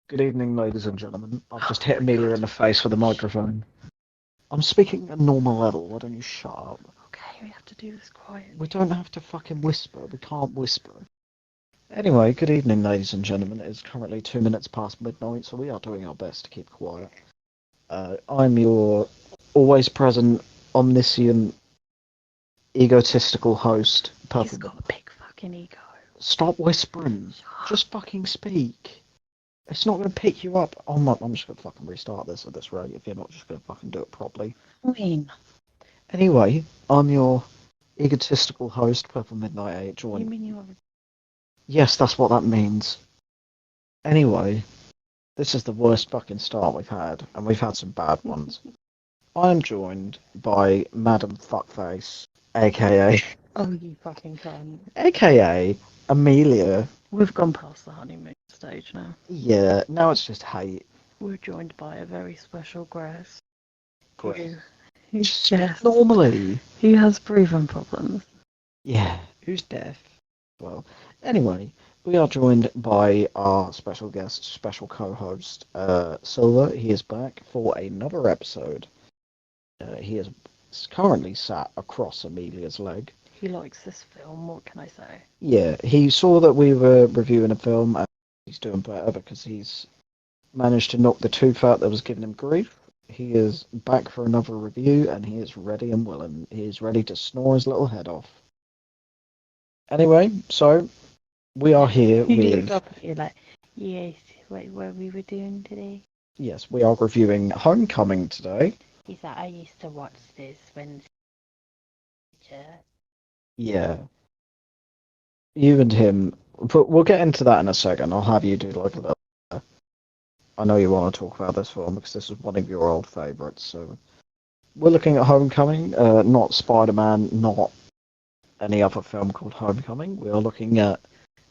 Good evening, ladies and gentlemen. I've just hit Amelia in the face with a microphone. I'm speaking at normal level. Why don't you shut up? Okay, we have to do this quietly. We don't have to fucking whisper. We can't whisper. Anyway, good evening, ladies and gentlemen. It's currently 2 minutes past midnight, so we are doing our best to keep quiet. I'm your always present, omniscient, egotistical host, He's Purple. got a big fucking ego. Stop whispering. Just fucking speak. It's not going to pick you up. Oh my, I'm just going to fucking restart this at this rate if you're not just going to fucking do it properly. I mean, Anyway, I'm your egotistical host, Purple Midnight 8. you mean you have a... Yes, that's what that means. Anyway, this is the worst fucking start we've had, and we've had some bad ones. I am joined by Madam Fuckface, aka... Oh, you fucking cunt. aka Amelia. We've gone past the honeymoon stage now. Yeah, now it's just hate. We're joined by a very special Grace. Great. Yes. Normally. He has breathing problems. Yeah, who's deaf? Well, anyway, we are joined by our special guest, special co-host, Silver. He is back for another episode. He is currently sat across Amelia's leg. He likes this film, what can I say? Yeah, he saw that we were reviewing a film, and he's doing better because he's managed to knock the tooth out that was giving him grief. He is back for another review, and he is ready and willing. He is ready to snore his little head off. Anyway, so we are here He with... looked up at you like, yes, what we were doing today? Yes, we are reviewing Homecoming today. He's like, I used to watch this when... Yeah. You and him, but we'll get into that in a second. I'll have you do like a little... I know you want to talk about this film because this is one of your old favourites, so... We're looking at Homecoming, not Spider-Man, not any other film called Homecoming. We are looking at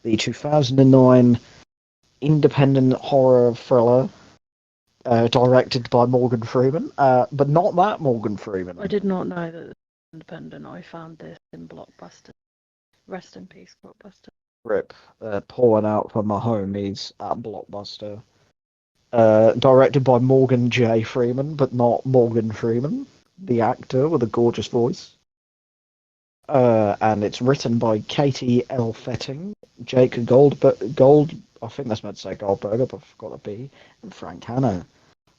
the 2009 independent horror thriller directed by Morgan Freeman, but not that Morgan Freeman. I did not know that it was independent. I found this in Blockbuster. Rest in peace, Blockbuster. Rip, pouring out for my homies at Blockbuster. Directed by Morgan J. Freeman, but not Morgan Freeman, the actor with a gorgeous voice. And it's written by Katie L. Fetting, Jake Gold, I think that's meant to say Goldberger, but I forgot the B, and Frank Hanna.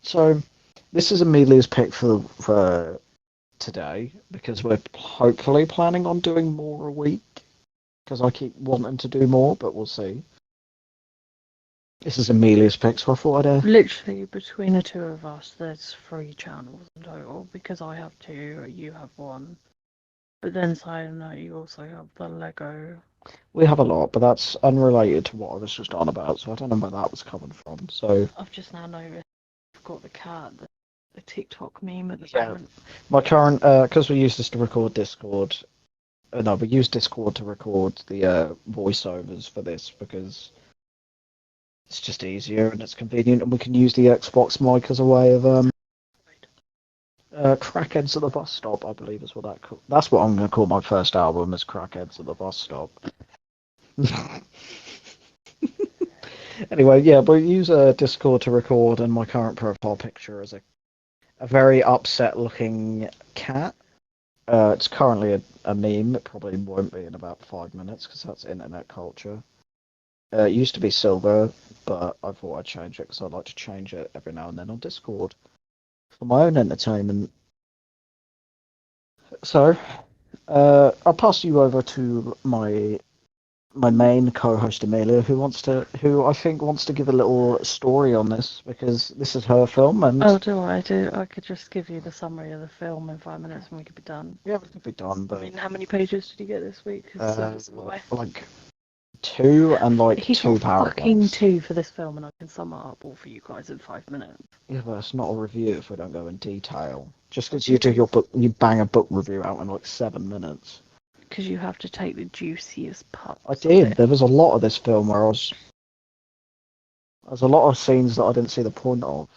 So, this is Amelia's pick for today, because we're hopefully planning on doing more a week, because I keep wanting to do more, but we'll see. This is Amelia's pick, so I thought I'd... Literally, between the two of us, there's 3 channels in total, because I have 2, you have 1. But then side note, you also have the Lego. We have a lot, but that's unrelated to what I was just on about, so I don't know where that was coming from. So I've just now noticed I've got the cat, the TikTok meme at the Yeah. moment. my current, because we use this to record Discord. No, we use Discord to record the voiceovers for this because it's just easier and it's convenient, and we can use the Xbox mic as a way of Crackheads at the Bus Stop, I believe is what that's what I'm going to call my first album, is Crackheads at the Bus Stop. Anyway, yeah, we use Discord to record, and my current profile picture is a very upset looking cat. It's currently a meme. It probably won't be in about 5 minutes because that's internet culture. It used to be Silver, but I thought I'd change it because I like to change it every now and then on Discord for my own entertainment. So, I'll pass you over to my main co-host Amelia, who I think wants to give a little story on this because this is her film, and Oh, do I? I could just give you the summary of the film in 5 minutes and we could be done. yeah, we could be done. I But mean, how many pages did you get this week? 'Cause like 2 and like he's 2 got fucking paragraphs. 2 for this film, and I can sum it up all for you guys in 5 minutes. Yeah, but it's not a review if we don't go in detail. Just because you do your book, you bang a book review out in like 7 minutes. Because you have to take the juiciest parts. I did. There was a lot of this film where there's a lot of scenes that I didn't see the point of.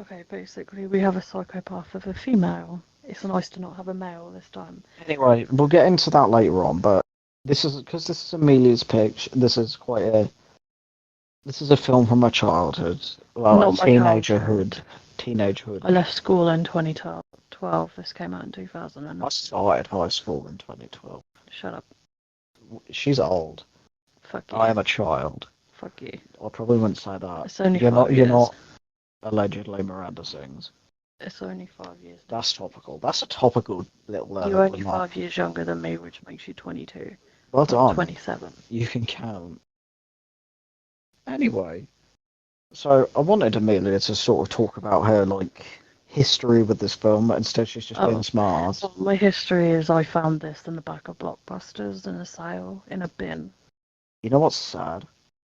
Okay, basically, we have a psychopath of a female. It's nice to not have a male this time. Anyway, we'll get into that later on, but this is because this is Amelia's pitch. This is quite This is a film from my childhood. Well, a Not my childhood. teenagerhood. Teenagehood. I left school in 2012. This came out in 2009. I started high school in 2012. Shut up. She's old. Fuck I you. am a child. Fuck you. I probably wouldn't say that. It's only You're 5 not. You're years. not allegedly Miranda sings. It's only 5 years. That's topical. That's a topical little You're only remark. 5 years younger than me, which makes you 22. Well Not done. 27. You can count. Anyway, so I wanted Amelia to sort of talk about her history with this film, but instead she's just being Oh, smart. well, my history is I found this in the back of Blockbusters in a sale in a bin. You know what's sad?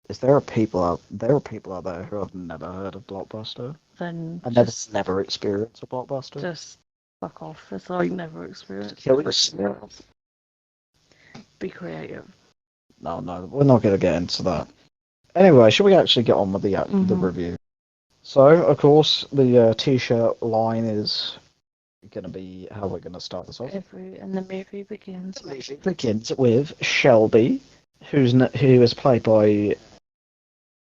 Is there are people out there who have never heard of Blockbuster Then and just never experienced a Blockbuster. just fuck off. It's like never experienced. Kill yourself. Be creative. No, we're not going to get into that. Anyway, shall we actually get on with the review? So, of course, the t-shirt line is going to be how we're going to start this off. And the movie begins. The movie begins with Shelby, who is played by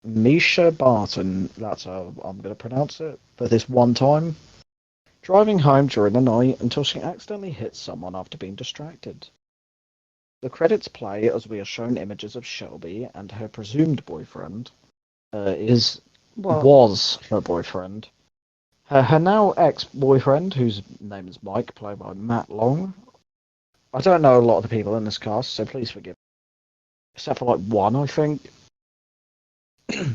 Misha Barton. That's how I'm going to pronounce it. For this one time, driving home during the night until she accidentally hits someone after being distracted. The credits play as we are shown images of Shelby and her presumed boyfriend. Was her boyfriend. Her now ex-boyfriend, whose name is Mike, played by Matt Long. I don't know a lot of the people in this cast, so please forgive me. Except for one, I think. Who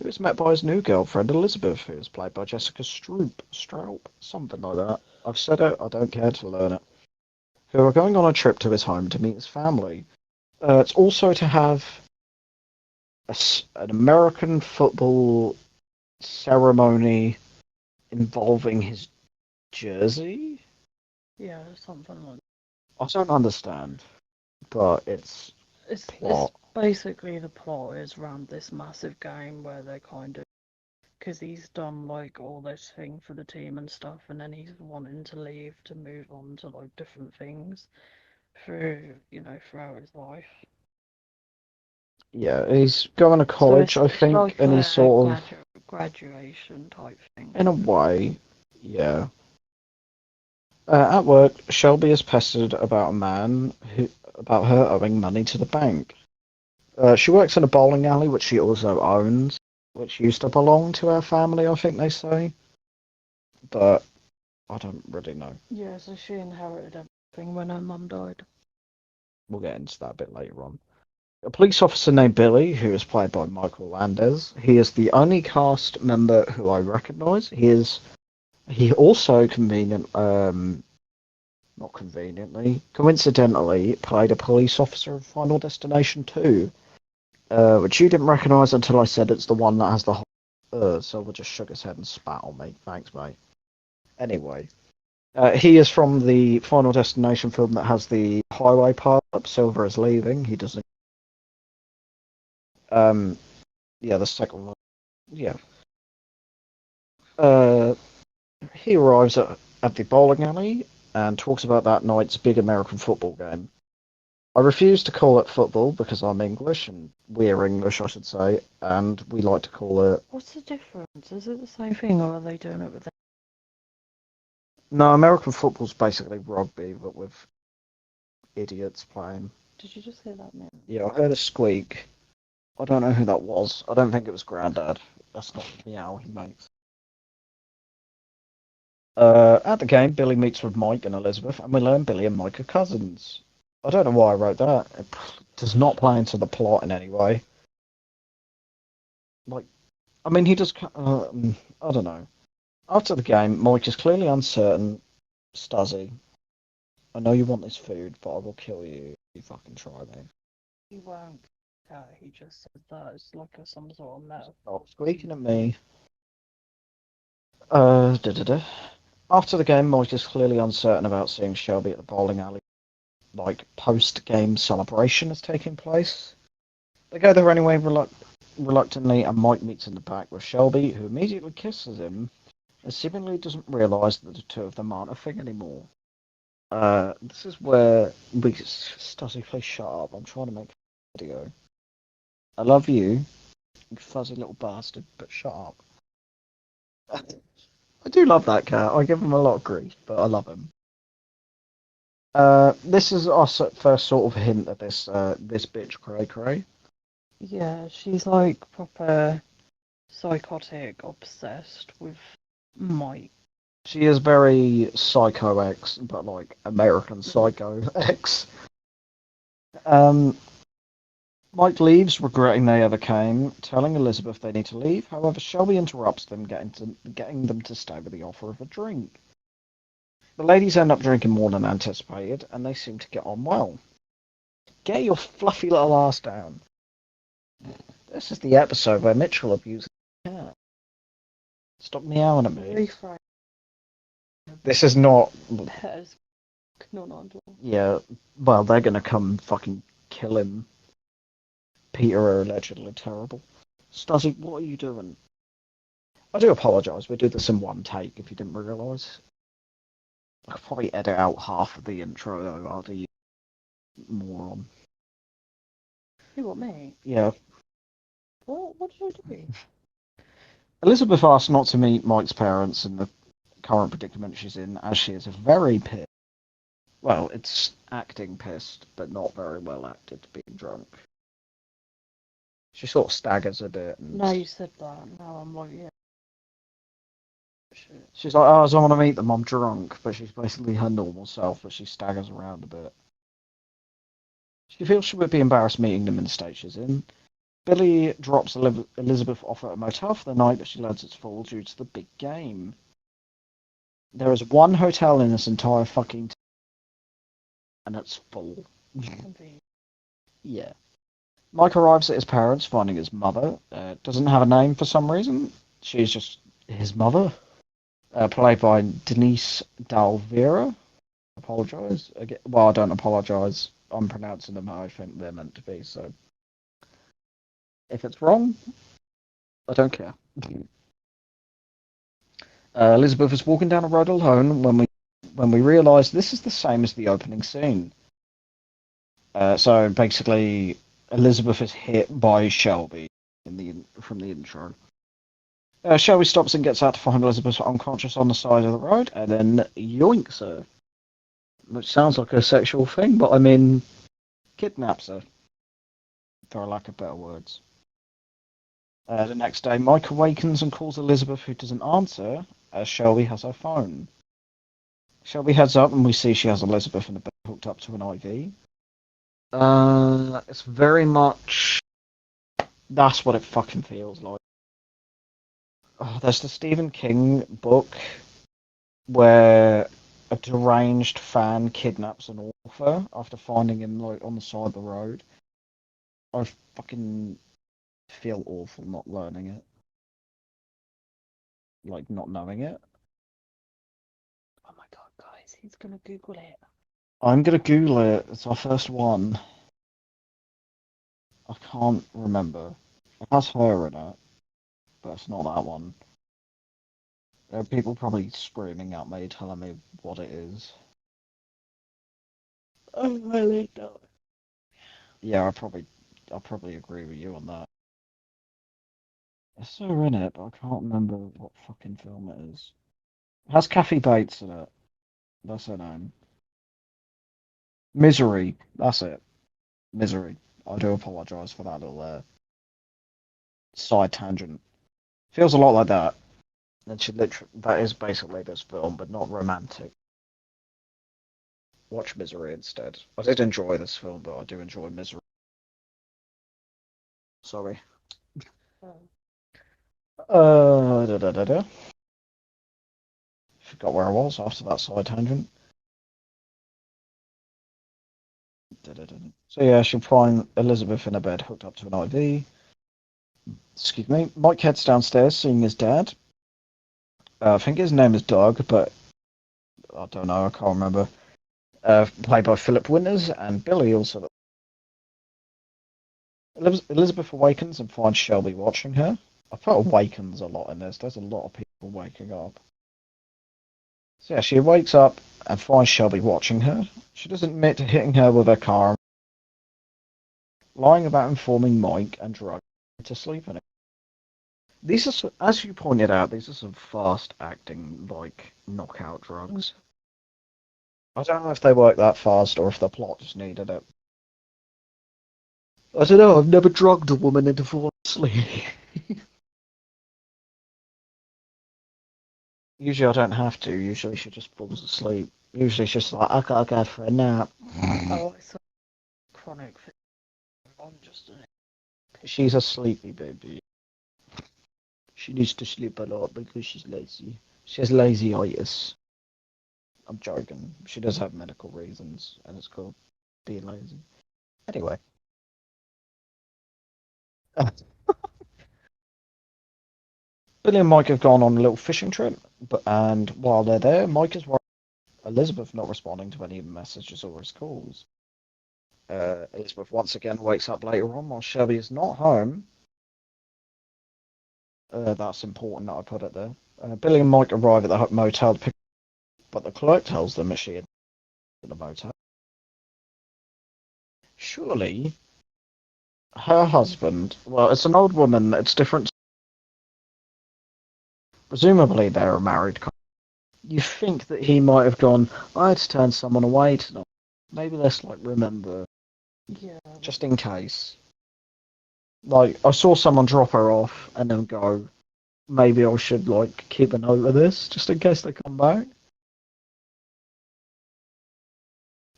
was met by his new girlfriend, Elizabeth, who is played by Jessica Stroup, something like that. I've said it, I don't care to learn it. Who are going on a trip to his home to meet his family. It's also to have an American football ceremony involving his jersey? Yeah, something like I don't understand, but it's plot. It's basically the plot is around this massive game where they're kind of because he's done all this thing for the team and stuff, and then he's wanting to leave to move on to different things throughout his life. Yeah, he's going to college, I think, like and he's sort of graduation type thing. in a way, yeah. At work, Shelby is pestered about her owing money to the bank. She works in a bowling alley, which she also owns, which used to belong to her family, I think they say. But I don't really know. Yeah, so she inherited everything when her mum died. We'll get into that a bit later on. A police officer named Billy, who is played by Michael Landers. He is the only cast member who I recognise. He also coincidentally played a police officer in Final Destination 2, which you didn't recognise until I said it's the one that has the Silver just shook his head and spat on me. Thanks, mate. Anyway, he is from the Final Destination film that has the highway part up. Silver is leaving. He doesn't. Yeah, the second one. Yeah. He arrives at the bowling alley and talks about that night's big American football game. I refuse to call it football because I'm English, and we're English, I should say, and we like to call it. What's the difference? Is it the same thing, or are they doing it with? No, American football's basically rugby, but with idiots playing. Did you just hear that, man? Yeah, I heard a squeak. I don't know who that was. I don't think it was Grandad. That's not the meow he makes. At the game, Billy meets with Mike and Elizabeth, and we learn Billy and Mike are cousins. I don't know why I wrote that. It does not play into the plot in any way. I mean, he does. I don't know. After the game, Mike is clearly uncertain. Stuzzy, I know you want this food, but I will kill you if you fucking try me. He won't. He just said that it's like some sort of metaphor. Stop squeaking at me. Da. After the game, Mike is clearly uncertain about seeing Shelby at the bowling alley. Post-game celebration is taking place. They go there anyway, reluctantly, and Mike meets in the back with Shelby, who immediately kisses him, and seemingly doesn't realise that the two of them aren't a thing anymore. This is where Stuzzy, please shut up. I'm trying to make a video. I love you, You fuzzy little bastard, but shut up. I do love that cat. I give him a lot of grief, but I love him. This is our first sort of hint at this bitch cray cray. Yeah, she's like proper psychotic, obsessed with Mike. She is very Psycho X, but like American Psycho X. Um, Mike leaves, regretting they ever came, telling Elizabeth they need to leave. However, Shelby interrupts them, getting them to stay with the offer of a drink. The ladies end up drinking more than anticipated, and they seem to get on well. Get your fluffy little ass down. This is the episode where Mitchell abuses the cat. Stop meowing at me. Reframe. This is not. Pet not on door. Yeah, well, they're gonna come fucking kill him. Peter are allegedly terrible. Stuzzy, what are you doing? I do apologise. We do this in one take if you didn't realise. I could probably edit out half of the intro though, after you moron. Who, what, me? Yeah. What did I do? Elizabeth asks not to meet Mike's parents in the current predicament she's in, as she is very pissed. Well, it's acting pissed, but not very well acted, being drunk. She sort of staggers a bit. And No, you said that. Now I'm like, yeah. Shit. she's like, oh, I don't want to meet them, I'm drunk. But she's basically her normal self, but she staggers around a bit. She feels she would be embarrassed meeting them in the state she's in. Billy drops Elizabeth off at a motel for the night, but she lets it fall due to the big game. There is one hotel in this entire fucking town, and it's full. Yeah. Mike arrives at his parents, finding his mother. Doesn't have a name for some reason. She's just his mother. Played by Denise Dalvera. Apologise. Well, I don't apologise. I'm pronouncing them how I think they're meant to be, so if it's wrong, I don't care. Elizabeth is walking down a road alone when we realise this is the same as the opening scene. So basically, Elizabeth is hit by Shelby from the intro. Shelby stops and gets out to find Elizabeth unconscious on the side of the road, and then yoinks her. Which sounds like a sexual thing, but I mean, kidnaps her, for lack of better words. The next day, Mike awakens and calls Elizabeth, who doesn't answer, as Shelby has her phone. Shelby heads up, and we see she has Elizabeth in a bed hooked up to an IV. It's very much. That's what it fucking feels like. Oh, there's the Stephen King book where a deranged fan kidnaps an author after finding him like on the side of the road. I fucking feel awful not learning it. Like not knowing it. Oh my god, guys, he's gonna Google it. I'm gonna Google it. It's our first one. I can't remember. It has her in it, but it's not that one. There are people probably screaming at me, telling me what it is. Oh, really don't. Yeah, I'll probably agree with you on that. It's her in it, but I can't remember what fucking film it is. It has Kathy Bates in it. That's her name. Misery. That's it. Misery. I do apologise for that little side tangent. Feels a lot like that. And that is basically this film, but not romantic. Watch Misery instead. I did enjoy this film, but I do enjoy Misery. Sorry. Da, da, da, da. Forgot where I was after that side tangent. Da, da, da, da. So yeah, she'll find Elizabeth in a bed hooked up to an IV. Excuse me. Mike heads downstairs, seeing his dad. I think his name is Doug, but I don't know. I can't remember. Played by Philip Winters, and Billy also. Elizabeth awakens and finds Shelby watching her. I put awakens a lot in this. There's a lot of people waking up. So yeah, she wakes up and finds Shelby watching her. She doesn't admit to hitting her with her car, lying about informing Mike and drugging her to sleep in it. These are, as you pointed out, these are some fast-acting, like, knockout drugs. I don't know if they work that fast or if the plot just needed it. I don't know, I've never drugged a woman into falling asleep. Usually I don't have to, usually she just falls asleep. Usually it's just like, I gotta go for a nap. Oh, it's a chronic thing. I'm just an She's a sleepy baby. She needs to sleep a lot because she's lazy. She has lazy-itis. I'm joking. She does have medical reasons, and it's called being lazy. Anyway. Billy and Mike have gone on a little fishing trip, and while they're there, Mike is worried Elizabeth not responding to any messages or his calls. Elizabeth once again wakes up later on while Shelby is not home. That's important that I put it there. Billy and Mike arrive at the motel to pick up, but the clerk tells them that she is at the motel. Surely, her husband, well, it's an old woman, it's different. Presumably, they're a married couple. You think that he might have gone, I had to turn someone away tonight. Maybe let's, like, remember, yeah. just in case. Like, I saw someone drop her off and then go, maybe I should, like, keep a note of this, just in case they come back.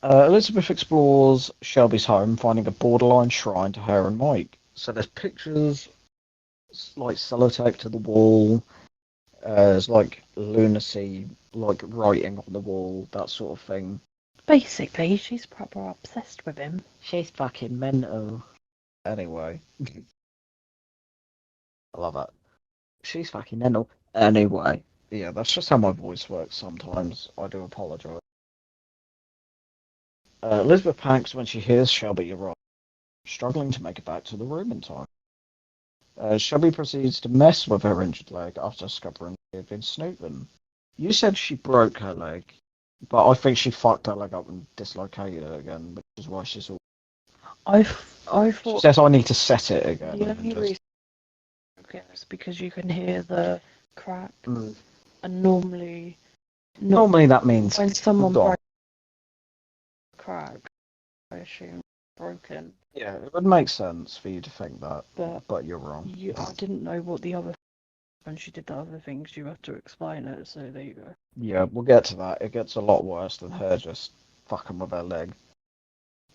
Elizabeth explores Shelby's home, finding a borderline shrine to her and Mike. So there's pictures, like, sellotaped to the wall. There's, like, lunacy, like, writing on the wall, that sort of thing. Basically, she's proper obsessed with him. She's fucking mental. Anyway. I love that. She's fucking mental. Anyway. Yeah, that's just how my voice works sometimes. I do apologise. Elizabeth panics when she hears Shelby arrive, struggling to make it back to the room in time. Shelby proceeds to mess with her injured leg after discovering she had been snooping. You said she broke her leg, but I think she fucked her leg up and dislocated it again, which is why she's all. I She thought says I need to set it again. the only reason is because you can hear the crack, Mm. and normally Normally that means when someone gone. breaks a crack, I assume broken. Yeah, it would make sense for you to think that, But you're wrong. I didn't know what the other when she did the other things. You have to explain it. So there you go. Yeah, we'll get to that. It gets a lot worse than her just fucking with her leg.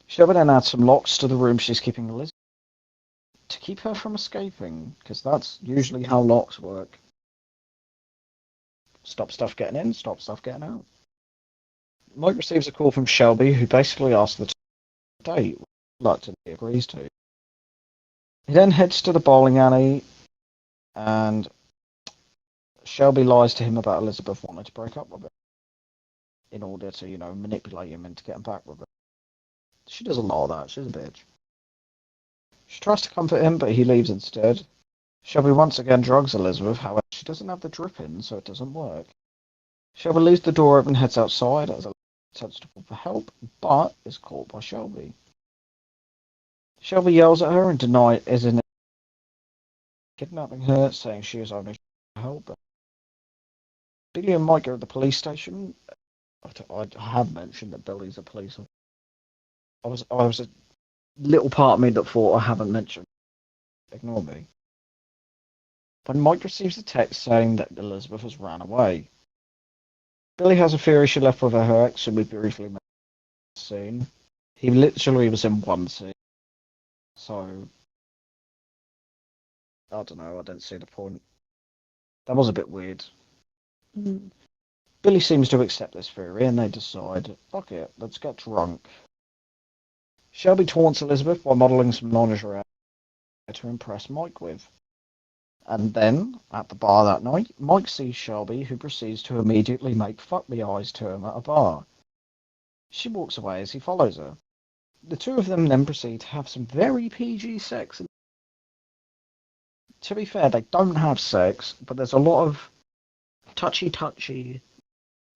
Shelby then adds some locks to the room she's keeping Elizabeth to keep her from escaping, because that's usually how locks work. Stop stuff getting in, stop stuff getting out. Mike receives a call from Shelby, who basically asks the date, which reluctantly agrees to. He then heads to the bowling alley, and Shelby lies to him about Elizabeth wanting to break up with him in order to, manipulate him into getting back with her. She does a lot of that. She's a bitch. She tries to comfort him, but he leaves instead. Shelby once again drugs Elizabeth, however, she doesn't have the drip in, so it doesn't work. Shelby leaves the door open and heads outside as Elizabeth attempts to call for help, but is caught by Shelby. Shelby yells at her and denies kidnapping her, saying she is only trying to help her. Billy and Mike are at the police station. I have mentioned that Billy's a police officer. I was a little part of me that thought I haven't mentioned. Ignore me. When Mike receives a text saying that Elizabeth has ran away, Billy has a theory she left with her ex, and we briefly met the scene. He literally was in one scene, so I don't know. I didn't see the point. That was a bit weird. Mm. Billy seems to accept this theory, and they decide, fuck it, let's get drunk. Shelby taunts Elizabeth by modelling some lingerie to impress Mike with. And then, at the bar that night, Mike sees Shelby, who proceeds to immediately make fuck me eyes to him at a bar. She walks away as he follows her. The two of them then proceed to have some very PG sex. To be fair, they don't have sex, but there's a lot of touchy,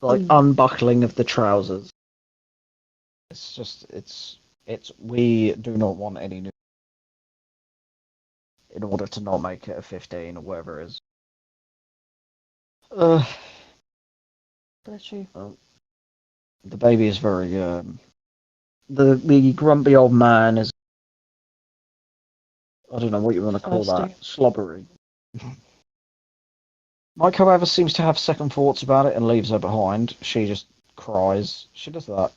like unbuckling of the trousers. It's just, it's. We do not want any new. in order to not make it a 15 or whatever it is. Uh, Bless you. the baby is very the grumpy old man is, I don't know what you want to call that, Thirsty. slobbery. Mike, however, seems to have second thoughts about it and leaves her behind. She just cries. She does that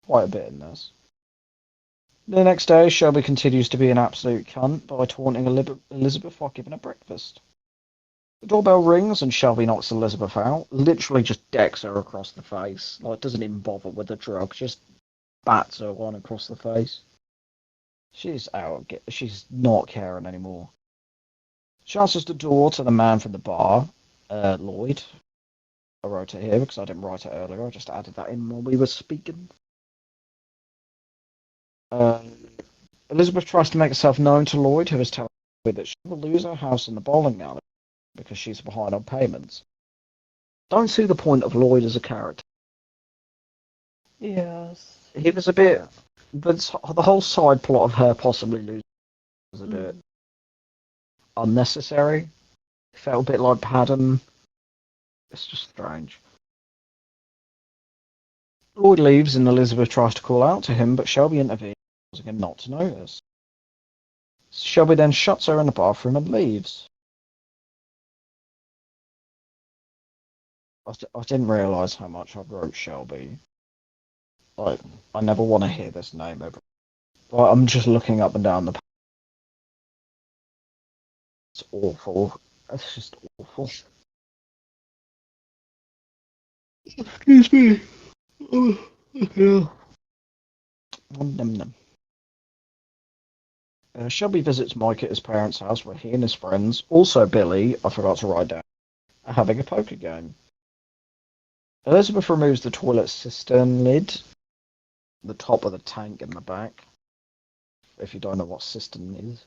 quite a bit in this. The next day, Shelby continues to be an absolute cunt by taunting Elizabeth while giving her breakfast. The doorbell rings and Shelby knocks Elizabeth out. Literally just decks her across the face. Like, doesn't even bother with the drug. Just bats her one across the face. She's out. She's not caring anymore. She answers the door to the man from the bar, Lloyd. I wrote it here because I didn't write it earlier. I just added that in while we were speaking. Uh, Elizabeth tries to make herself known to Lloyd, who is telling her that she will lose her house in the bowling alley because she's behind on payments. Don't see the point of Lloyd as a character. Yes. He was a bit. But the whole side plot of her possibly losing was a bit unnecessary. It felt a bit like Paddon. It's just strange. Lloyd leaves and Elizabeth tries to call out to him, but Shelby intervenes, causing him not to notice. Shelby then shuts her in the bathroom and leaves. I didn't realise how much I wrote Shelby. Like, I never want to hear this name ever. Like, I'm just looking up and down the. It's awful. It's just awful. Excuse me. Oh, yeah. Num, num. Shelby visits Mike at his parents' house where he and his friends, also Billy, I forgot to write down, are having a poker game. Elizabeth removes the toilet cistern lid, the top of the tank in the back, if you don't know what cistern is,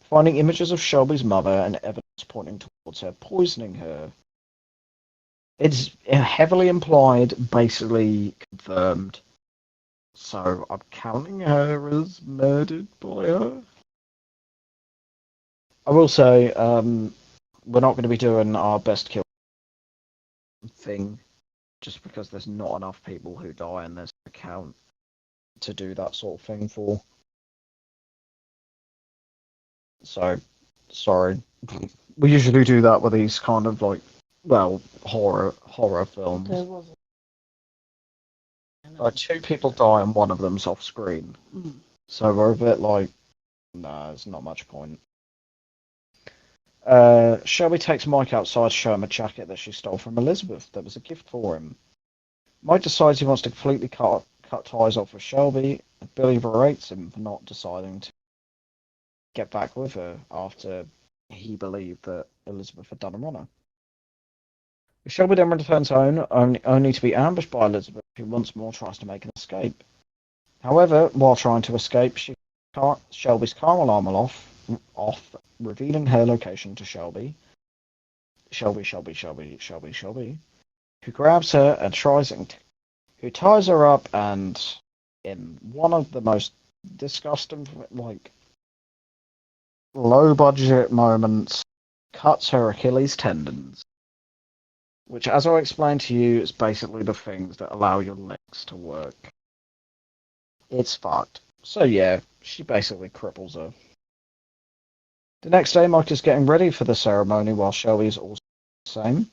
finding images of Shelby's mother and evidence pointing towards her poisoning her. It's heavily implied, basically confirmed. So I'm counting her as murdered by her. I will say, we're not going to be doing our best kill thing just because there's not enough people who die in this account to do that sort of thing for. So, sorry. We usually do that with these kind of like, well, horror films. There was Two people die and one of them's off screen. So we're a bit like, nah, there's not much point. Shelby takes Mike outside to show him a jacket that she stole from Elizabeth that was a gift for him. Mike decides he wants to completely cut ties off with Shelby. Billy berates him for not deciding to get back with her after he believed that Elizabeth had done him on her. Shelby then returns home, only to be ambushed by Elizabeth, who once more tries to make an escape. However, while trying to escape, Shelby's car alarm will off, revealing her location to Shelby. Shelby, who grabs her and who ties her up and, in one of the most disgusting, like, low-budget moments, cuts her Achilles tendons. Which, as I explained to you, is basically the things that allow your legs to work. It's fucked. So yeah, she basically cripples her. The next day, Mike is getting ready for the ceremony while Shelby is also the same.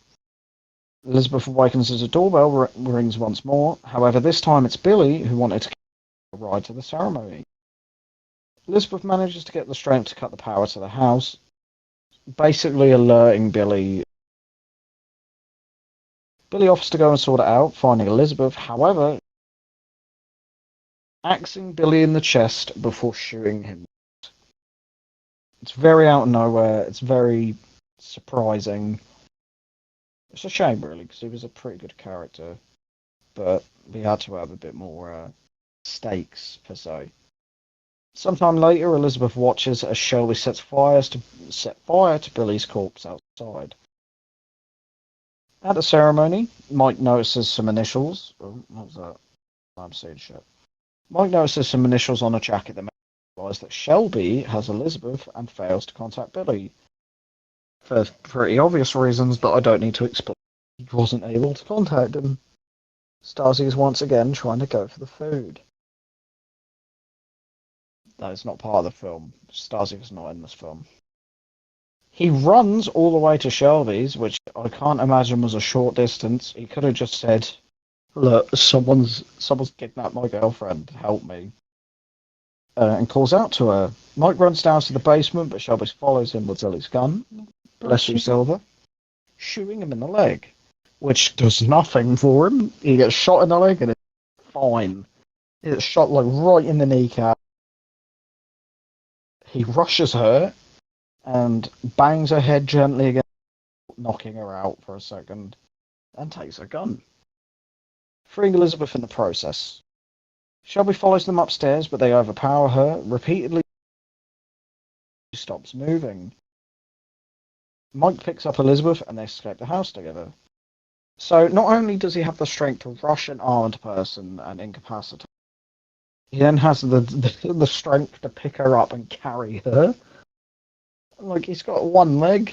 Elizabeth awakens as a doorbell rings once more. However, this time it's Billy who wanted to ride to the ceremony. Elizabeth manages to get the strength to cut the power to the house, basically alerting Billy. Billy offers to go and sort it out, finding Elizabeth, however, axing Billy in the chest before shooting him. It's very out of nowhere, it's very surprising. It's a shame, really, because he was a pretty good character, but we had to have a bit more stakes, per se. Sometime later, Elizabeth watches as Shelby set fire to Billy's corpse outside. At the ceremony, Mike notices some initials. Oh, what was that? I'm seeing shit. Mike notices some initials on a jacket that realize that Shelby has Elizabeth and fails to contact Billy for pretty obvious reasons that I don't need to explain. He wasn't able to contact him. Starzy is once again trying to go for the food. That is not part of the film. Starzy is not in this film. He runs all the way to Shelby's, which I can't imagine was a short distance. He could have just said, "Look, someone's kidnapped my girlfriend. Help me." And calls out to her. Mike runs down to the basement, but Shelby follows him with Billy's gun. Bless you, Silver. Shooting him in the leg, which does nothing for him. He gets shot in the leg and it's fine. He gets shot like right in the kneecap. He rushes her and bangs her head gently against, knocking her out for a second, and takes her gun, freeing Elizabeth in the process. Shelby follows them upstairs, but they overpower her repeatedly. She stops moving. Mike picks up Elizabeth and they escape the house together. So not only does he have the strength to rush an armed person and incapacitate, he then has the strength to pick her up and carry her. Like, he's got one leg.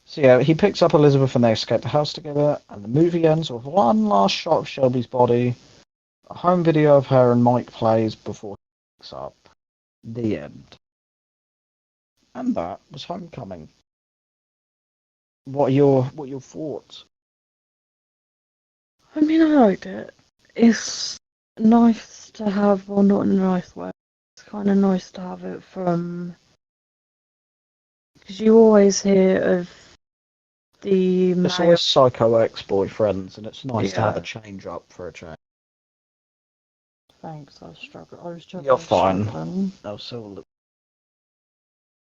So yeah, he picks up Elizabeth and they escape the house together, and the movie ends with one last shot of Shelby's body. A home video of her and Mike plays before he picks up. The end. And that was Homecoming. What are your thoughts? I mean, I liked it. It's nice to have, well, not in a nice way. It's kind of nice to have it from, because you always hear of the It's male. always psycho ex-boyfriends, and it's nice to have a Yeah. change up for a change. Thanks, I was struggling. I was just You're fine. struggling. No, so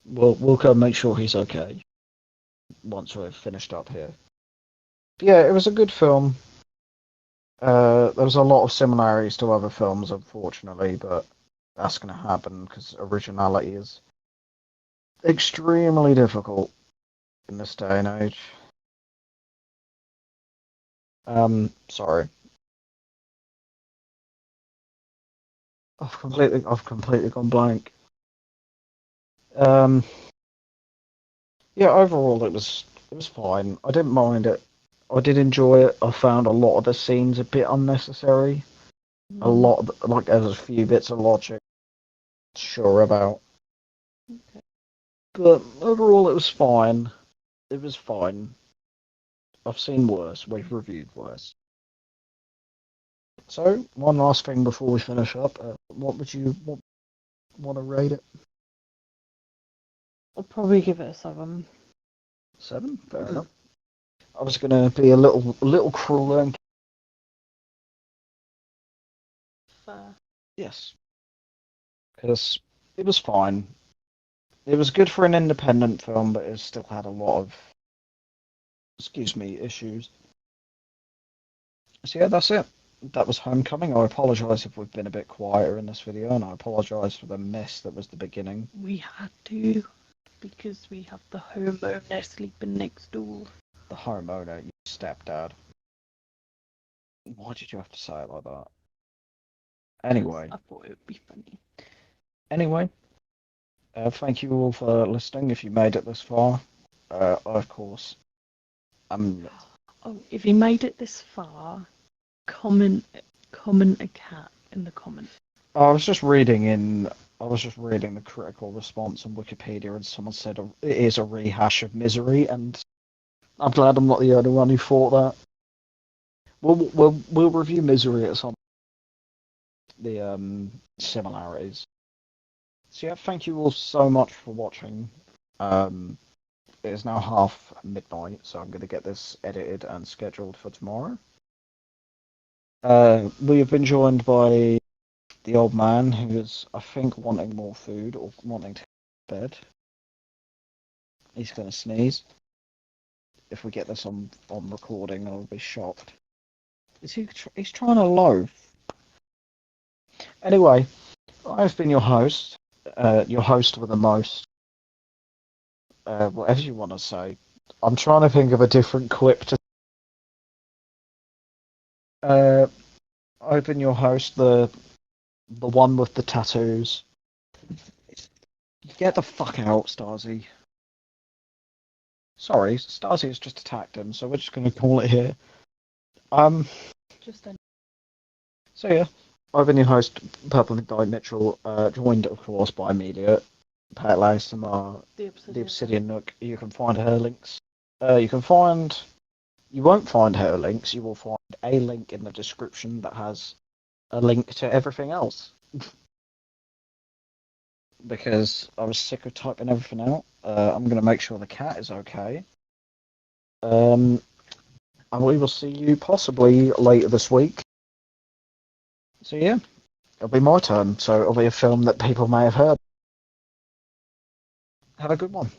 we'll go make sure he's okay once we've finished up here. Yeah, it was a good film. There was a lot of similarities to other films, unfortunately, but that's going to happen because originality is extremely difficult in this day and age. Sorry, I've completely gone blank. Um, yeah, overall it was fine. I didn't mind it. I did enjoy it. I found a lot of the scenes a bit unnecessary. A lot of, like there's a few bits of logic sure about. Okay. But overall, it was fine. It was fine. I've seen worse. We've reviewed worse. So, one last thing before we finish up. What would you want to rate it? I'll probably give it a 7. 7? Fair enough. I was going to be a little crueler. And... Fair. Yes. Because it was fine. It was good for an independent film, but it still had a lot of, excuse me, issues. So yeah, that's it. That was Homecoming. I apologise if we've been a bit quieter in this video, and I apologise for the mess that was the beginning. We had to, because we have the homeowner sleeping next door. The homeowner, your stepdad. Why did you have to say it like that? Anyway. I thought it would be funny. Anyway, thank you all for listening. If you made it this far, of course, Oh, if you made it this far, comment a cat in the comments. I was just reading the critical response on Wikipedia, and someone said it is a rehash of Misery, and I'm glad I'm not the only one who thought that. We'll review Misery at some the similarities. So yeah, thank you all so much for watching. It is now midnight, so I'm going to get this edited and scheduled for tomorrow. We have been joined by the old man who is, I think, wanting more food or wanting to go to bed. He's going to sneeze. If we get this on recording, I'll be shocked. He's trying to loaf. Anyway, I've been your host with the most. Whatever you want to say. I'm trying to think of a different quip to. I've been your host, the The one with the tattoos. Get the fuck out, Stasi. Sorry, Stasi has just attacked him, so we're just going to call it here. Um, Just then. so yeah, I've been your host, Purple McDye Mitchell, joined of course by Amelia, Pat Lasimar, the Obsidian Nook. You can find her links. You can find. You won't find her links. You will find a link in the description that has a link to everything else. Because I was sick of typing everything out. I'm going to make sure the cat is okay. And we will see you possibly later this week. So yeah, it'll be my turn. So it'll be a film that people may have heard. Have a good one.